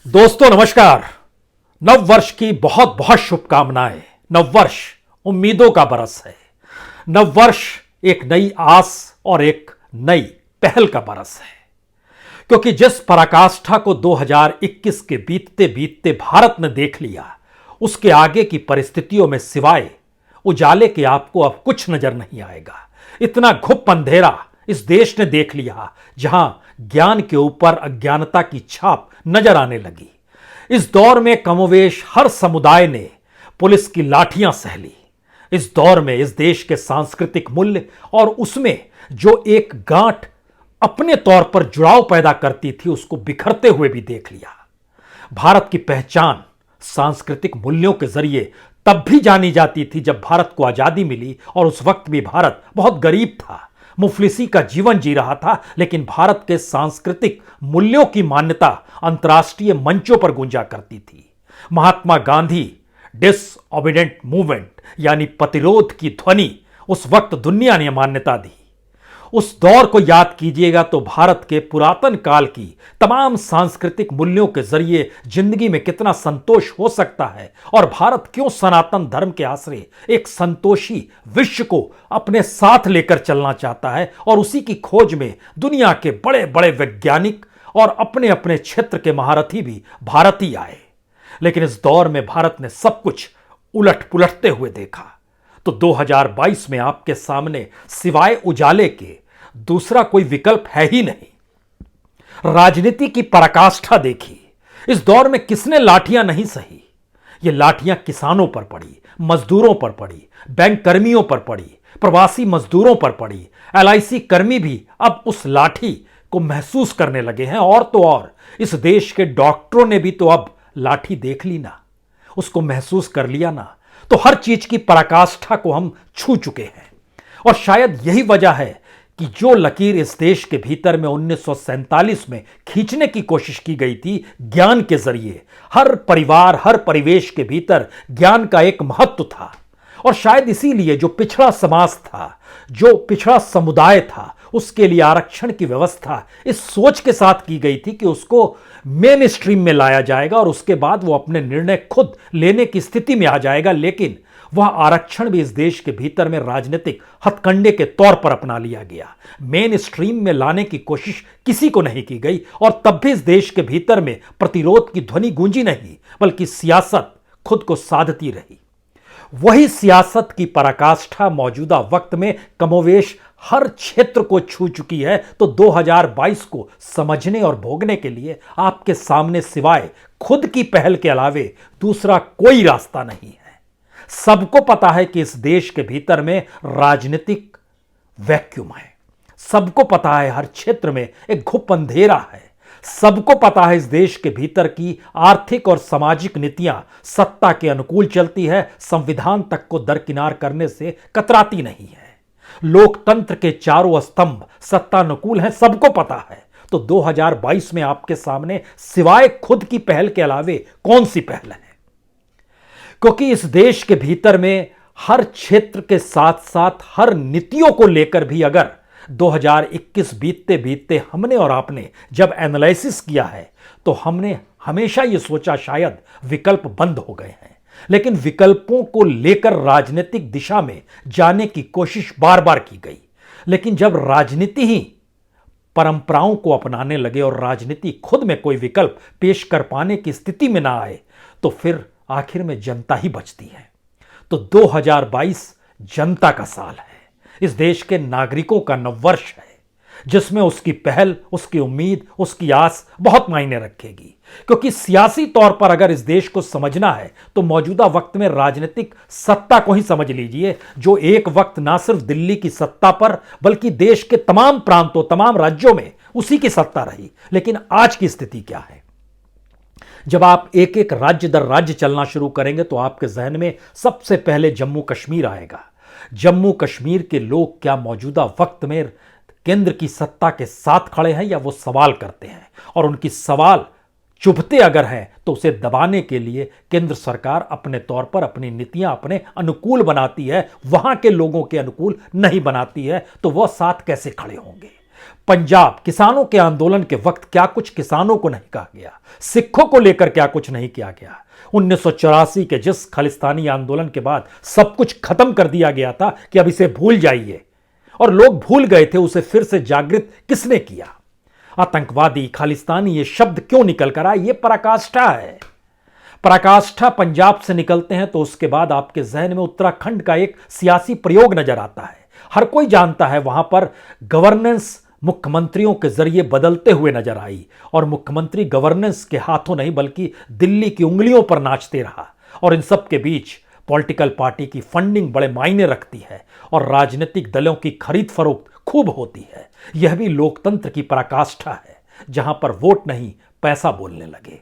दोस्तों नमस्कार। नव वर्ष की बहुत बहुत शुभकामनाएं। नव वर्ष उम्मीदों का बरस है। नव वर्ष एक नई आस और एक नई पहल का बरस है, क्योंकि जिस पराकाष्ठा को 2021 के बीतते बीतते भारत ने देख लिया, उसके आगे की परिस्थितियों में सिवाय उजाले के आपको अब कुछ नजर नहीं आएगा। इतना घुप अंधेरा इस देश ने देख लिया, जहां ज्ञान के ऊपर अज्ञानता की छाप नजर आने लगी। इस दौर में कमोवेश हर समुदाय ने पुलिस की लाठियां सह ली। इस दौर में इस देश के सांस्कृतिक मूल्य और उसमें जो एक गांठ अपने तौर पर जुड़ाव पैदा करती थी, उसको बिखरते हुए भी देख लिया। भारत की पहचान सांस्कृतिक मूल्यों के जरिए तब भी जानी जाती थी जब भारत को आजादी मिली, और उस वक्त भी भारत बहुत गरीब था, मुफलिसी का जीवन जी रहा था, लेकिन भारत के सांस्कृतिक मूल्यों की मान्यता अंतर्राष्ट्रीय मंचों पर गूंजा करती थी। महात्मा गांधी डिसओबीडिएंट मूवमेंट यानी प्रतिरोध की ध्वनि उस वक्त दुनिया ने मान्यता दी। उस दौर को याद कीजिएगा तो भारत के पुरातन काल की तमाम सांस्कृतिक मूल्यों के जरिए जिंदगी में कितना संतोष हो सकता है, और भारत क्यों सनातन धर्म के आश्रय एक संतोषी विश्व को अपने साथ लेकर चलना चाहता है। और उसी की खोज में दुनिया के बड़े बड़े वैज्ञानिक और अपने अपने क्षेत्र के महारथी भी भारत ही आए। लेकिन इस दौर में भारत ने सब कुछ उलट पुलटते हुए देखा। तो 2022 में आपके सामने सिवाय उजाले के दूसरा कोई विकल्प है ही नहीं। राजनीति की पराकाष्ठा देखी। इस दौर में किसने लाठियां नहीं सही? ये लाठियां किसानों पर पड़ी, मजदूरों पर पड़ी, बैंक कर्मियों पर पड़ी, प्रवासी मजदूरों पर पड़ी। एलआईसी कर्मी भी अब उस लाठी को महसूस करने लगे हैं। और तो और इस देश के डॉक्टरों ने भी तो अब लाठी देख ली ना, उसको महसूस कर लिया ना। तो हर चीज की पराकाष्ठा को हम छू चुके हैं। और शायद यही वजह है कि जो लकीर इस देश के भीतर में 1947 में खींचने की कोशिश की गई थी ज्ञान के जरिए, हर परिवार हर परिवेश के भीतर ज्ञान का एक महत्व था। और शायद इसीलिए जो पिछड़ा समाज था, जो पिछड़ा समुदाय था, उसके लिए आरक्षण की व्यवस्था इस सोच के साथ की गई थी कि उसको मेन स्ट्रीम में लाया जाएगा और उसके बाद वो अपने निर्णय खुद लेने की स्थिति में आ जाएगा। लेकिन वह आरक्षण भी इस देश के भीतर में राजनीतिक हथकंडे के तौर पर अपना लिया गया। मेन स्ट्रीम में लाने की कोशिश किसी को नहीं की गई, और तब भी इस देश के भीतर में प्रतिरोध की ध्वनि गूंजी नहीं, बल्कि सियासत खुद को साधती रही। वही सियासत की पराकाष्ठा मौजूदा वक्त में कमोवेश हर क्षेत्र को छू चुकी है। तो 2022 को समझने और भोगने के लिए आपके सामने सिवाय खुद की पहल के अलावे दूसरा कोई रास्ता नहीं है। सबको पता है कि इस देश के भीतर में राजनीतिक वैक्यूम है। सबको पता है हर क्षेत्र में एक घुप अंधेरा है। सबको पता है इस देश के भीतर की आर्थिक और सामाजिक नीतियां सत्ता के अनुकूल चलती है, संविधान तक को दरकिनार करने से कतराती नहीं है। लोकतंत्र के चारों स्तंभ सत्तानुकूल हैं, सबको पता है। तो 2022 में आपके सामने सिवाय खुद की पहल के अलावे कौन सी पहल है? क्योंकि इस देश के भीतर में हर क्षेत्र के साथ साथ हर नीतियों को लेकर भी अगर 2021 बीतते बीतते हमने और आपने जब एनालिसिस किया है, तो हमने हमेशा यह सोचा शायद विकल्प बंद हो गए हैं। लेकिन विकल्पों को लेकर राजनीतिक दिशा में जाने की कोशिश बार बार की गई। लेकिन जब राजनीति ही परंपराओं को अपनाने लगे और राजनीति खुद में कोई विकल्प पेश कर पाने की स्थिति में ना आए, तो फिर आखिर में जनता ही बचती है। तो 2022 जनता का साल है, इस देश के नागरिकों का नववर्ष है, जिसमें उसकी पहल, उसकी उम्मीद, उसकी आस बहुत मायने रखेगी। क्योंकि सियासी तौर पर अगर इस देश को समझना है तो मौजूदा वक्त में राजनीतिक सत्ता को ही समझ लीजिए, जो एक वक्त ना सिर्फ दिल्ली की सत्ता पर बल्कि देश के तमाम प्रांतों, तमाम राज्यों में उसी की सत्ता रही। लेकिन आज की स्थिति क्या है? जब आप एक एक राज्य दर राज्य चलना शुरू करेंगे तो आपके जहन में सबसे पहले जम्मू कश्मीर आएगा। जम्मू कश्मीर के लोग क्या मौजूदा वक्त में केंद्र की सत्ता के साथ खड़े हैं, या वो सवाल करते हैं? और उनकी सवाल चुभते अगर हैं तो उसे दबाने के लिए केंद्र सरकार अपने तौर पर अपनी नीतियां अपने अनुकूल बनाती है, वहां के लोगों के अनुकूल नहीं बनाती है। तो वह साथ कैसे खड़े होंगे? पंजाब किसानों के आंदोलन के वक्त क्या कुछ किसानों को नहीं कहा गया, सिखों को लेकर क्या कुछ नहीं किया गया। 1984 के जिस खालिस्तानी आंदोलन के बाद सब कुछ खत्म कर दिया गया था कि अब इसे भूल जाइए, और लोग भूल गए थे, उसे फिर से जागृत किसने किया? आतंकवादी, खालिस्तानी ये शब्द क्यों निकल कर आए? ये पराकाष्ठा है। पराकाष्ठा पंजाब से निकलते हैं तो उसके बाद आपके जहन में उत्तराखंड का एक सियासी प्रयोग नजर आता है। हर कोई जानता है वहां पर गवर्नेंस मुख्यमंत्रियों के जरिए बदलते हुए नजर आई, और मुख्यमंत्री गवर्नेंस के हाथों नहीं बल्कि दिल्ली की उंगलियों पर नाचते रहा। और इन सब के बीच पॉलिटिकल पार्टी की फंडिंग बड़े मायने रखती है और राजनीतिक दलों की खरीद फरोख्त खूब होती है। यह भी लोकतंत्र की पराकाष्ठा है, जहां पर वोट नहीं पैसा बोलने लगे।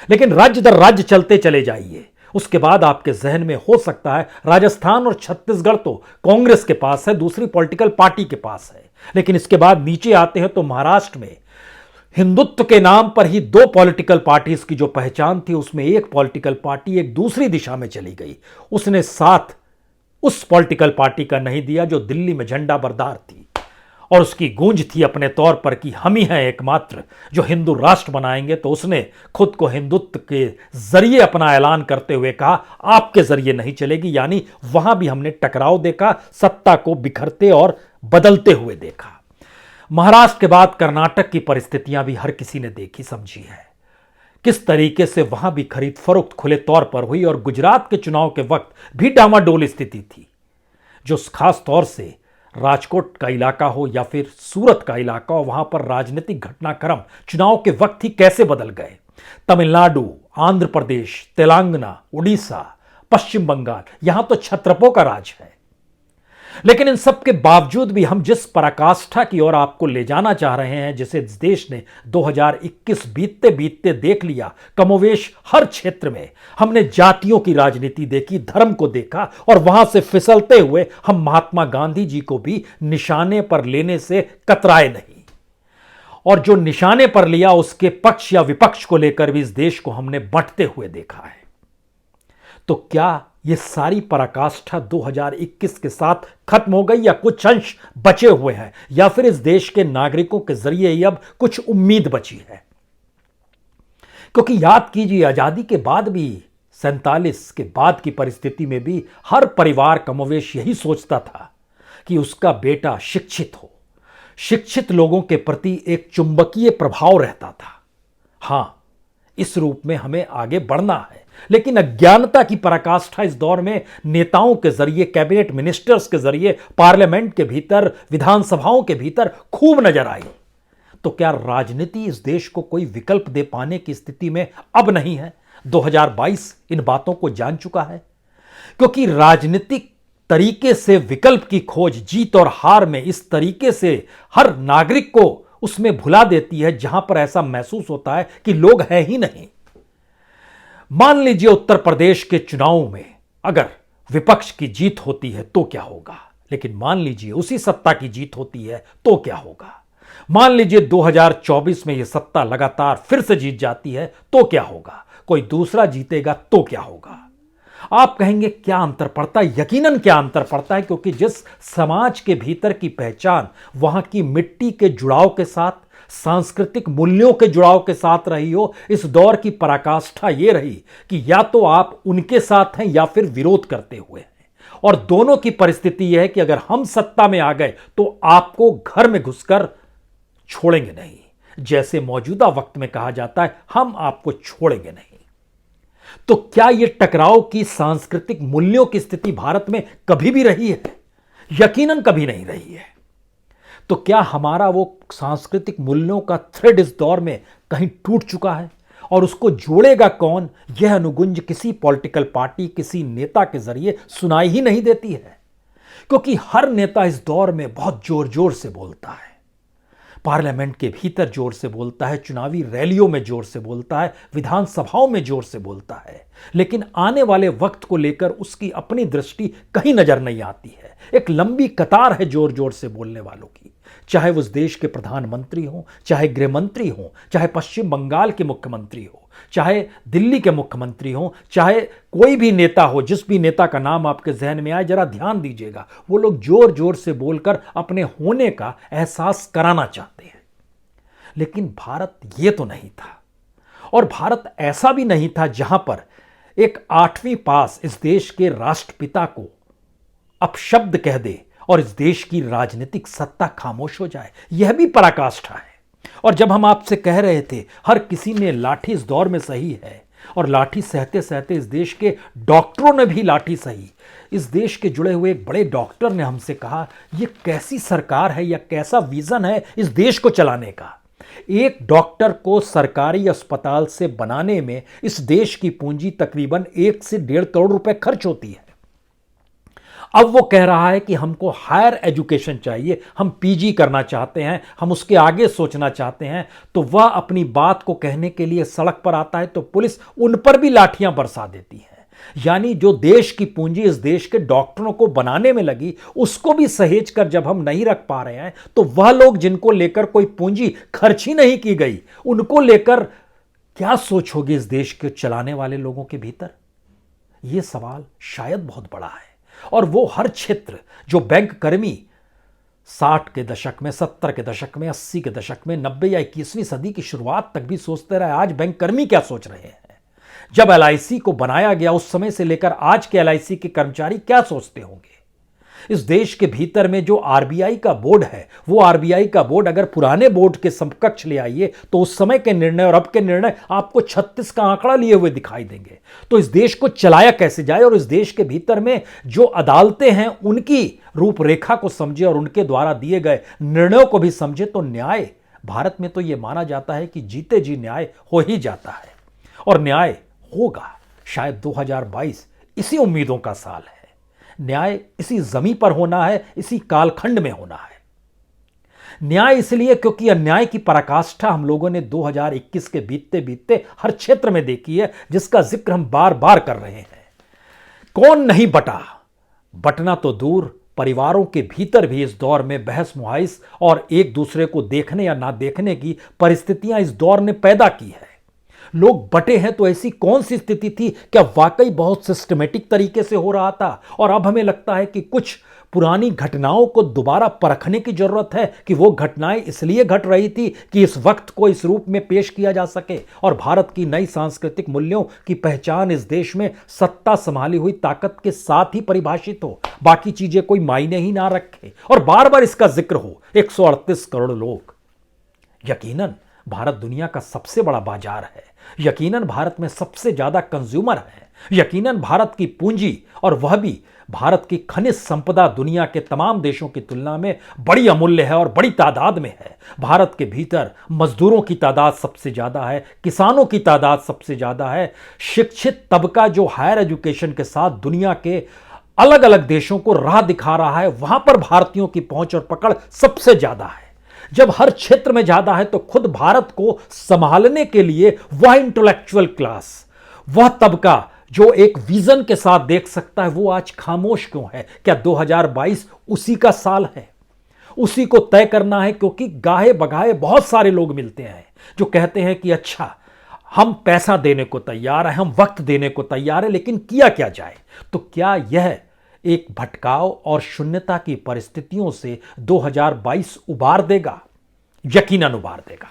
लेकिन राज्य दर राज्य चलते चले जाइए, उसके बाद आपके जहन में हो सकता है राजस्थान और छत्तीसगढ़ तो कांग्रेस के पास है, दूसरी पॉलिटिकल पार्टी के पास है। लेकिन इसके बाद नीचे आते हैं तो महाराष्ट्र में हिंदुत्व के नाम पर ही दो पॉलिटिकल पार्टीज की जो पहचान थी, उसमें एक पॉलिटिकल पार्टी एक दूसरी दिशा में चली गई। उसने साथ उस पॉलिटिकल पार्टी का नहीं दिया जो दिल्ली में झंडा बरदार थी, और उसकी गूंज थी अपने तौर पर कि हम ही हैं एकमात्र जो हिंदू राष्ट्र बनाएंगे। तो उसने खुद को हिंदुत्व के जरिए अपना ऐलान करते हुए कहा, आपके जरिए नहीं चलेगी। यानी वहां भी हमने टकराव देखा, सत्ता को बिखरते और बदलते हुए देखा। महाराष्ट्र के बाद कर्नाटक की परिस्थितियां भी हर किसी ने देखी समझी है, किस तरीके से वहां भी खरीद फरोख्त खुले तौर पर हुई। और गुजरात के चुनाव के वक्त भी डामाडोल स्थिति थी, जो खास तौर से राजकोट का इलाका हो या फिर सूरत का इलाका हो, वहां पर राजनीतिक घटनाक्रम चुनाव के वक्त ही कैसे बदल गए। तमिलनाडु, आंध्र प्रदेश, तेलंगाना, उड़ीसा, पश्चिम बंगाल, यहां तो छत्रपों का राज है। लेकिन इन सब के बावजूद भी हम जिस पराकाष्ठा की ओर आपको ले जाना चाह रहे हैं, जिसे देश ने 2021 बीतते बीतते देख लिया, कमोवेश हर क्षेत्र में हमने जातियों की राजनीति देखी, धर्म को देखा, और वहां से फिसलते हुए हम महात्मा गांधी जी को भी निशाने पर लेने से कतराए नहीं। और जो निशाने पर लिया उसके पक्ष या विपक्ष को लेकर भी इस देश को हमने बंटते हुए देखा है। तो क्या ये सारी पराकाष्ठा 2021 के साथ खत्म हो गई, या कुछ अंश बचे हुए हैं, या फिर इस देश के नागरिकों के जरिए ही अब कुछ उम्मीद बची है? क्योंकि याद कीजिए, आजादी के बाद भी 47 के बाद की परिस्थिति में भी हर परिवार कमोवेश यही सोचता था कि उसका बेटा शिक्षित हो। शिक्षित लोगों के प्रति एक चुंबकीय प्रभाव रहता था। हां, इस रूप में हमें आगे बढ़ना है। लेकिन अज्ञानता की पराकाष्ठा इस दौर में नेताओं के जरिए, कैबिनेट मिनिस्टर्स के जरिए, पार्लियामेंट के भीतर, विधानसभाओं के भीतर खूब नजर आई। तो क्या राजनीति इस देश को कोई विकल्प दे पाने की स्थिति में अब नहीं है? 2022 इन बातों को जान चुका है, क्योंकि राजनीतिक तरीके से विकल्प की खोज जीत और हार में इस तरीके से हर नागरिक को उसमें भुला देती है, जहां पर ऐसा महसूस होता है कि लोग हैं ही नहीं। मान लीजिए उत्तर प्रदेश के चुनाव में अगर विपक्ष की जीत होती है तो क्या होगा, लेकिन मान लीजिए उसी सत्ता की जीत होती है तो क्या होगा। मान लीजिए 2024 में यह सत्ता लगातार फिर से जीत जाती है तो क्या होगा, कोई दूसरा जीतेगा तो क्या होगा। आप कहेंगे क्या अंतर पड़ता है? यकीनन क्या अंतर पड़ता है, क्योंकि जिस समाज के भीतर की पहचान वहां की मिट्टी के जुड़ाव के साथ, सांस्कृतिक मूल्यों के जुड़ाव के साथ रही हो, इस दौर की पराकाष्ठा यह रही कि या तो आप उनके साथ हैं या फिर विरोध करते हुए हैं। और दोनों की परिस्थिति यह है कि अगर हम सत्ता में आ गए तो आपको घर में घुसकर छोड़ेंगे नहीं, जैसे मौजूदा वक्त में कहा जाता है, हम आपको छोड़ेंगे नहीं। तो क्या यह टकराव की सांस्कृतिक मूल्यों की स्थिति भारत में कभी भी रही है? यकीनन कभी नहीं रही है। तो क्या हमारा वो सांस्कृतिक मूल्यों का थ्रेड इस दौर में कहीं टूट चुका है? और उसको जोड़ेगा कौन? यह अनुगुंज किसी पॉलिटिकल पार्टी, किसी नेता के जरिए सुनाई ही नहीं देती है, क्योंकि हर नेता इस दौर में बहुत जोर जोर से बोलता है, पार्लियामेंट के भीतर जोर से बोलता है, चुनावी रैलियों में जोर से बोलता है, विधानसभाओं में जोर से बोलता है, लेकिन आने वाले वक्त को लेकर उसकी अपनी दृष्टि कहीं नजर नहीं आती है। एक लंबी कतार है जोर जोर से बोलने वालों की, चाहे वो उस देश के प्रधानमंत्री हों, चाहे गृह मंत्री हों, चाहे पश्चिम बंगाल के मुख्यमंत्री हो, चाहे दिल्ली के मुख्यमंत्री हों, चाहे कोई भी नेता हो, जिस भी नेता का नाम आपके जहन में आए, जरा ध्यान दीजिएगा, वो लोग जोर जोर से बोलकर अपने होने का एहसास कराना चाहते हैं। लेकिन भारत ये तो नहीं था, और भारत ऐसा भी नहीं था जहां पर एक 8वीं पास इस देश के राष्ट्रपिता को अपशब्द कह दे और इस देश की राजनीतिक सत्ता खामोश हो जाए। यह भी पराकाष्ठा है। और जब हम आपसे कह रहे थे हर किसी ने लाठी इस दौर में सही है, और लाठी सहते सहते इस देश के डॉक्टरों ने भी लाठी सही, इस देश के जुड़े हुए एक बड़े डॉक्टर ने हमसे कहा, यह कैसी सरकार है या कैसा विजन है इस देश को चलाने का। एक डॉक्टर को सरकारी अस्पताल से बनाने में इस देश की पूंजी तकरीबन 1 से 1.5 करोड़ रुपए खर्च होती है। अब वो कह रहा है कि हमको हायर एजुकेशन चाहिए, हम पीजी करना चाहते हैं, हम उसके आगे सोचना चाहते हैं, तो वह अपनी बात को कहने के लिए सड़क पर आता है तो पुलिस उन पर भी लाठियां बरसा देती है। यानी जो देश की पूंजी इस देश के डॉक्टरों को बनाने में लगी, उसको भी सहेज कर जब हम नहीं रख पा रहे हैं, तो वह लोग जिनको लेकर कोई पूंजी खर्च ही नहीं की गई, उनको लेकर क्या सोच होगी इस देश के चलाने वाले लोगों के भीतर। यह सवाल शायद बहुत बड़ा है। और वो हर क्षेत्र जो बैंक कर्मी 60 के दशक में, 70 के दशक में, 80 के दशक में, 90 या 21वीं सदी की शुरुआत तक भी सोचते रहे, आज बैंक कर्मी क्या सोच रहे हैं। जब एलआईसी को बनाया गया उस समय से लेकर आज के एलआईसी के कर्मचारी क्या सोचते होंगे। इस देश के भीतर में जो आरबीआई का बोर्ड है, वो आरबीआई का बोर्ड अगर पुराने बोर्ड के समकक्ष ले आइए तो उस समय के निर्णय और अब के निर्णय आपको 36 का आंकड़ा लिए हुए दिखाई देंगे। तो इस देश को चलाया कैसे जाए, और इस देश के भीतर में जो अदालतें हैं उनकी रूपरेखा को समझे और उनके द्वारा दिए गए निर्णयों को भी समझे। तो न्याय भारत में तो यह माना जाता है कि जीते जी न्याय हो ही जाता है, और न्याय होगा। शायद 2022 इसी उम्मीदों का साल है। न्याय इसी जमीन पर होना है, इसी कालखंड में होना है। न्याय इसलिए क्योंकि अन्याय की पराकाष्ठा हम लोगों ने 2021 के बीतते बीतते हर क्षेत्र में देखी है, जिसका जिक्र हम बार बार कर रहे हैं। कौन नहीं बटा, बटना तो दूर, परिवारों के भीतर भी इस दौर में बहस मुहाइस और एक दूसरे को देखने या ना देखने की परिस्थितियां इस दौर ने पैदा की है। लोग बटे हैं तो ऐसी कौन सी स्थिति थी, क्या वाकई बहुत सिस्टमेटिक तरीके से हो रहा था, और अब हमें लगता है कि कुछ पुरानी घटनाओं को दोबारा परखने की जरूरत है कि वो घटनाएं इसलिए घट रही थी कि इस वक्त को इस रूप में पेश किया जा सके, और भारत की नई सांस्कृतिक मूल्यों की पहचान इस देश में सत्ता संभाली हुई ताकत के साथ ही परिभाषित हो, बाकी चीजें कोई मायने ही ना रखे और बार बार इसका जिक्र हो। 138 करोड़ लोग, यकीनन भारत दुनिया का सबसे बड़ा बाजार है, यकीनन भारत में सबसे ज्यादा कंज्यूमर है, यकीनन भारत की पूंजी और वह भी भारत की खनिज संपदा दुनिया के तमाम देशों की तुलना में बड़ी अमूल्य है और बड़ी तादाद में है। भारत के भीतर मजदूरों की तादाद सबसे ज्यादा है, किसानों की तादाद सबसे ज्यादा है, शिक्षित तबका जो हायर एजुकेशन के साथ दुनिया के अलग अलग देशों को राह दिखा रहा है, वहां पर भारतीयों की पहुंच और पकड़ सबसे ज्यादा है। जब हर क्षेत्र में ज्यादा है तो खुद भारत को संभालने के लिए वह इंटेलेक्चुअल क्लास, वह तबका जो एक विजन के साथ देख सकता है, वो आज खामोश क्यों है? क्या 2022 उसी का साल है? उसी को तय करना है, क्योंकि गाहे बगाहे बहुत सारे लोग मिलते हैं जो कहते हैं कि अच्छा हम पैसा देने को तैयार हैं, हम वक्त देने को तैयार हैं, लेकिन किया क्या जाए? तो क्या यह एक भटकाव और शून्यता की परिस्थितियों से 2022 उबार देगा? यकीनन उबार देगा।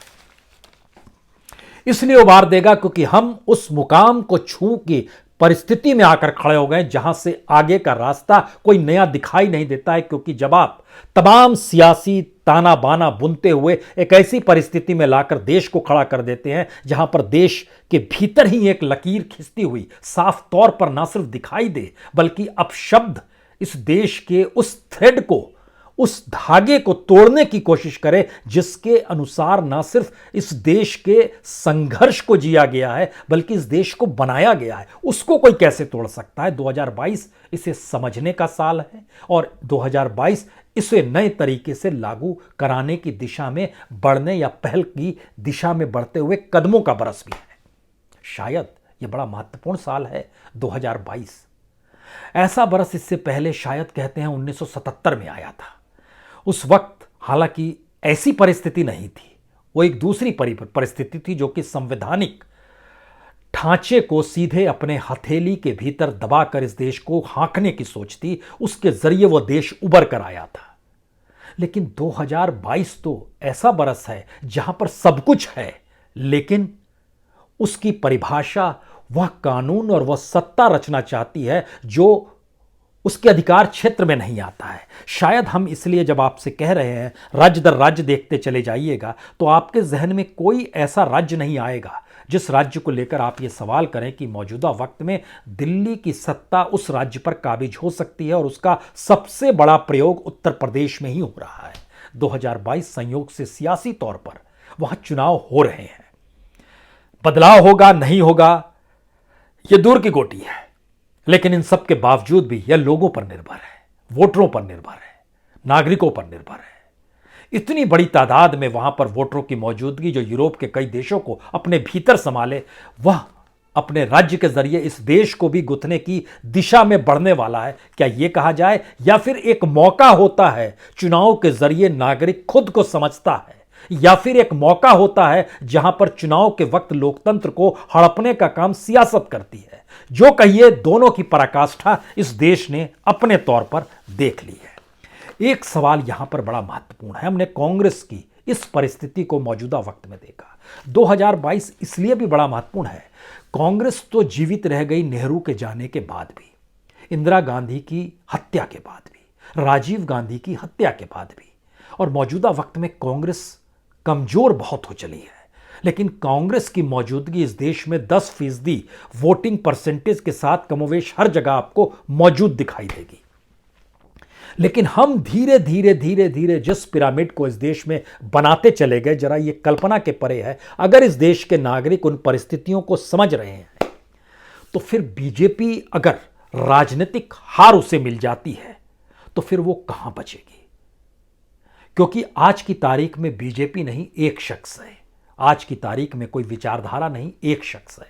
इसलिए उबार देगा क्योंकि हम उस मुकाम को छू की परिस्थिति में आकर खड़े हो गए जहां से आगे का रास्ता कोई नया दिखाई नहीं देता है। क्योंकि जब आप तमाम सियासी ताना बाना बुनते हुए एक ऐसी परिस्थिति में लाकर देश को खड़ा कर देते हैं जहां पर देश के भीतर ही एक लकीर खिंचती हुई साफ तौर पर ना सिर्फ दिखाई दे, बल्कि अपशब्द इस देश के उस थ्रेड को, उस धागे को तोड़ने की कोशिश करे जिसके अनुसार ना सिर्फ इस देश के संघर्ष को जिया गया है बल्कि इस देश को बनाया गया है, उसको कोई कैसे तोड़ सकता है? 2022 इसे समझने का साल है और 2022 इसे नए तरीके से लागू कराने की दिशा में बढ़ने या पहल की दिशा में बढ़ते हुए कदमों का बरस भी है। शायद यह बड़ा महत्वपूर्ण साल है 2022। ऐसा बरस इससे पहले शायद कहते हैं 1977 में आया था। उस वक्त हालांकि ऐसी परिस्थिति नहीं थी, वो एक दूसरी परिस्थिति थी जो कि संवैधानिक ढांचे को सीधे अपने हथेली के भीतर दबाकर इस देश को हाँकने की सोच थी। उसके जरिए वो देश उबर कर आया था। लेकिन 2022 तो ऐसा बरस है जहां पर सब कुछ है, लेकिन उसकी परिभाषा वह कानून और वह सत्ता रचना चाहती है जो उसके अधिकार क्षेत्र में नहीं आता है। शायद हम इसलिए जब आपसे कह रहे हैं राज्य दर राज्य देखते चले जाइएगा, तो आपके जहन में कोई ऐसा राज्य नहीं आएगा जिस राज्य को लेकर आप ये सवाल करें कि मौजूदा वक्त में दिल्ली की सत्ता उस राज्य पर काबिज हो सकती है। और उसका सबसे बड़ा प्रयोग उत्तर प्रदेश में ही हो रहा है। 2022 संयोग से सियासी तौर पर वहां चुनाव हो रहे हैं। बदलाव होगा नहीं होगा यह दूर की गोटी है, लेकिन इन सब के बावजूद भी यह लोगों पर निर्भर है, वोटरों पर निर्भर है, नागरिकों पर निर्भर है। इतनी बड़ी तादाद में वहां पर वोटरों की मौजूदगी जो यूरोप के कई देशों को अपने भीतर संभाले, वह अपने राज्य के जरिए इस देश को भी गुथने की दिशा में बढ़ने वाला है। क्या यह कहा जाए, या फिर एक मौका होता है चुनाव के जरिए नागरिक खुद को समझता है, या फिर एक मौका होता है जहां पर चुनाव के वक्त लोकतंत्र को हड़पने का काम सियासत करती है। जो कहिए, दोनों की पराकाष्ठा इस देश ने अपने तौर पर देख ली है। एक सवाल यहां पर बड़ा महत्वपूर्ण है। हमने कांग्रेस की इस परिस्थिति को मौजूदा वक्त में देखा। 2022 इसलिए भी बड़ा महत्वपूर्ण है, कांग्रेस तो जीवित रह गई नेहरू के जाने के बाद भी, इंदिरा गांधी की हत्या के बाद भी, राजीव गांधी की हत्या के बाद भी, और मौजूदा वक्त में कांग्रेस कमजोर बहुत हो चली है। लेकिन कांग्रेस की मौजूदगी इस देश में 10% वोटिंग परसेंटेज के साथ कमोवेश हर जगह आपको मौजूद दिखाई देगी। लेकिन हम धीरे धीरे धीरे धीरे जिस पिरामिड को इस देश में बनाते चले गए, जरा ये कल्पना के परे है। अगर इस देश के नागरिक उन परिस्थितियों को समझ रहे हैं, तो फिर बीजेपी अगर राजनीतिक हार उसे मिल जाती है तो फिर वो कहां बचेगी। क्योंकि आज की तारीख में बीजेपी नहीं, एक शख्स है। आज की तारीख में कोई विचारधारा नहीं, एक शख्स है।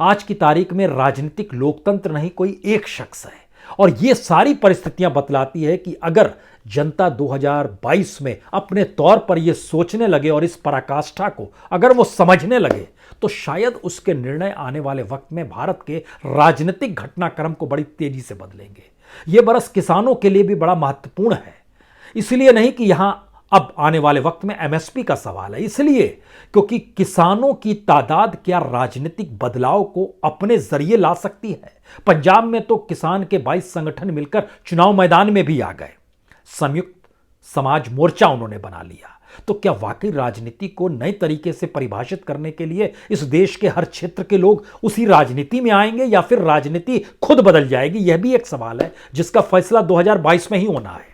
आज की तारीख में राजनीतिक लोकतंत्र नहीं, कोई एक शख्स है। और ये सारी परिस्थितियां बतलाती है कि अगर जनता 2022 में अपने तौर पर यह सोचने लगे और इस पराकाष्ठा को अगर वो समझने लगे, तो शायद उसके निर्णय आने वाले वक्त में भारत के राजनीतिक घटनाक्रम को बड़ी तेजी से बदलेंगे। यह बरस किसानों के लिए भी बड़ा महत्वपूर्ण है। इसलिए नहीं कि यहां अब आने वाले वक्त में एमएसपी का सवाल है, इसलिए क्योंकि किसानों की तादाद क्या राजनीतिक बदलाव को अपने जरिए ला सकती है। पंजाब में तो किसान के 22 संगठन मिलकर चुनाव मैदान में भी आ गए, संयुक्त समाज मोर्चा उन्होंने बना लिया। तो क्या वाकई राजनीति को नए तरीके से परिभाषित करने के लिए इस देश के हर क्षेत्र के लोग उसी राजनीति में आएंगे, या फिर राजनीति खुद बदल जाएगी? यह भी एक सवाल है जिसका फैसला 2022 में ही होना है,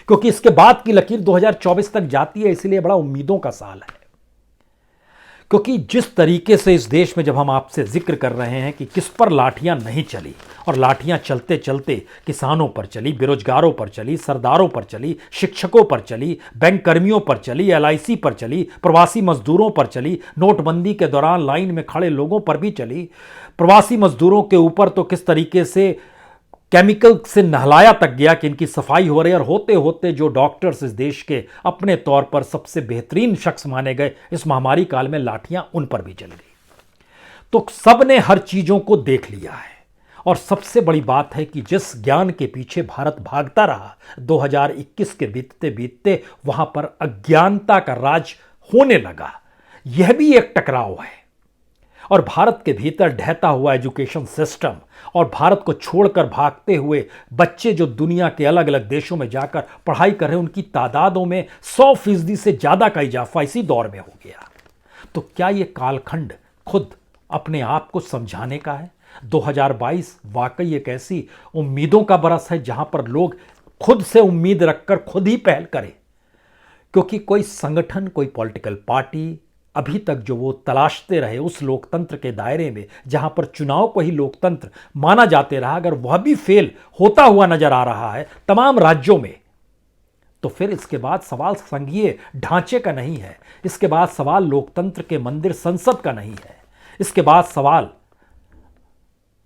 क्योंकि इसके बाद की लकीर 2024 तक जाती है। इसलिए बड़ा उम्मीदों का साल है, क्योंकि जिस तरीके से इस देश में जब हम आपसे जिक्र कर रहे हैं कि किस पर लाठियां नहीं चली, और लाठियां चलते चलते किसानों पर चली, बेरोजगारों पर चली, सरदारों पर चली, शिक्षकों पर चली, बैंक कर्मियों पर चली, एलआईसी पर चली, प्रवासी मजदूरों पर चली, नोटबंदी के दौरान लाइन में खड़े लोगों पर भी चली, प्रवासी मजदूरों के ऊपर तो किस तरीके से केमिकल से नहलाया तक गया कि इनकी सफाई हो रही है। और होते होते जो डॉक्टर्स इस देश के अपने तौर पर सबसे बेहतरीन शख्स माने गए, इस महामारी काल में लाठियां उन पर भी चल गई। तो सबने हर चीजों को देख लिया है। और सबसे बड़ी बात है कि जिस ज्ञान के पीछे भारत भागता रहा, 2021 के बीतते बीतते वहां पर अज्ञानता का राज होने लगा। यह भी एक टकराव है। और भारत के भीतर ढहता हुआ एजुकेशन सिस्टम और भारत को छोड़कर भागते हुए बच्चे जो दुनिया के अलग अलग देशों में जाकर पढ़ाई कर रहे हैं, उनकी तादादों में 100% से ज्यादा का इजाफा इसी दौर में हो गया। तो क्या यह कालखंड खुद अपने आप को समझाने का है? 2022 वाकई एक ऐसी उम्मीदों का बरस है जहां पर लोग खुद से उम्मीद रखकर खुद ही पहल करें, क्योंकि कोई संगठन, कोई पॉलिटिकल पार्टी अभी तक जो वो तलाशते रहे उस लोकतंत्र के दायरे में जहां पर चुनाव को ही लोकतंत्र माना जाते रहा, अगर वह भी फेल होता हुआ नजर आ रहा है तमाम राज्यों में, तो फिर इसके बाद सवाल संघीय ढांचे का नहीं है, इसके बाद सवाल लोकतंत्र के मंदिर संसद का नहीं है, इसके बाद सवाल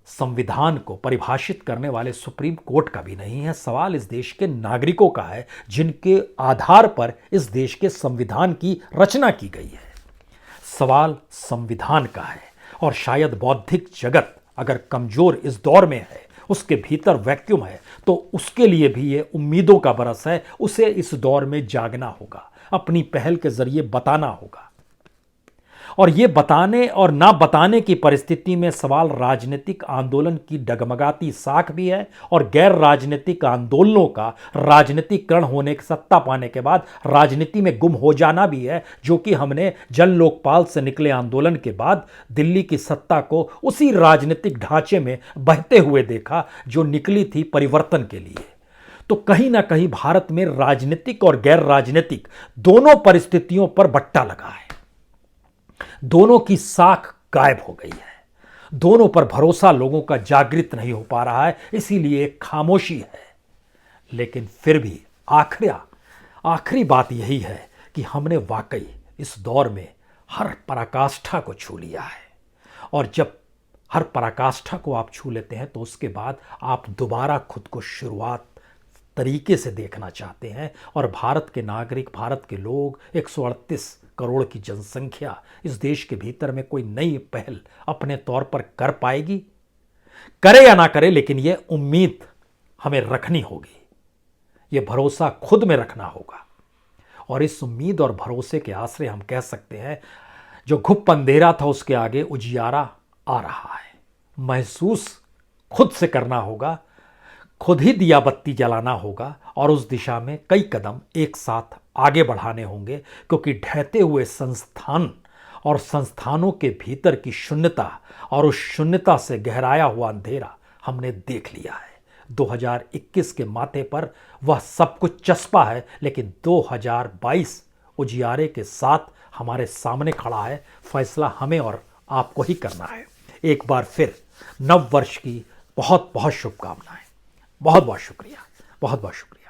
संविधान को परिभाषित करने वाले सुप्रीम कोर्ट का भी नहीं है, सवाल इस देश के नागरिकों का है जिनके आधार पर इस देश के संविधान की रचना की गई है। सवाल संविधान का है और शायद बौद्धिक जगत अगर कमजोर इस दौर में है, उसके भीतर वैक्यूम है, तो उसके लिए भी ये उम्मीदों का बरस है। उसे इस दौर में जागना होगा, अपनी पहल के जरिए बताना होगा। और ये बताने और ना बताने की परिस्थिति में सवाल राजनीतिक आंदोलन की डगमगाती साख भी है और गैर राजनीतिक आंदोलनों का राजनीतिकरण होने की सत्ता पाने के बाद राजनीति में गुम हो जाना भी है, जो कि हमने जन लोकपाल से निकले आंदोलन के बाद दिल्ली की सत्ता को उसी राजनीतिक ढांचे में बहते हुए देखा जो निकली थी परिवर्तन के लिए। तो कहीं ना कहीं भारत में राजनीतिक और गैर राजनीतिक दोनों परिस्थितियों पर बट्टा लगा है, दोनों की साख गायब हो गई है, दोनों पर भरोसा लोगों का जागृत नहीं हो पा रहा है, इसीलिए एक खामोशी है। लेकिन फिर भी आखिरी बात यही है कि हमने वाकई इस दौर में हर पराकाष्ठा को छू लिया है, और जब हर पराकाष्ठा को आप छू लेते हैं तो उसके बाद आप दोबारा खुद को शुरुआत तरीके से देखना चाहते हैं। और भारत के नागरिक, भारत के लोग, 138 करोड़ की जनसंख्या इस देश के भीतर में कोई नई पहल अपने तौर पर कर पाएगी? करे या ना करे, लेकिन यह उम्मीद हमें रखनी होगी, यह भरोसा खुद में रखना होगा। और इस उम्मीद और भरोसे के आश्रय हम कह सकते हैं, जो घुप अंधेरा था उसके आगे उजियारा आ रहा है। महसूस खुद से करना होगा, खुद ही दिया बत्ती जलाना होगा और उस दिशा में कई कदम एक साथ आगे बढ़ाने होंगे, क्योंकि ढहते हुए संस्थान और संस्थानों के भीतर की शून्यता और उस शून्यता से गहराया हुआ अंधेरा हमने देख लिया है। 2021 के माथे पर वह सब कुछ चस्पा है, लेकिन 2022 उजियारे के साथ हमारे सामने खड़ा है। फैसला हमें और आपको ही करना है। एक बार फिर नव वर्ष की बहुत बहुत शुभकामनाएं। बहुत बहुत शुक्रिया, बहुत बहुत शुक्रिया।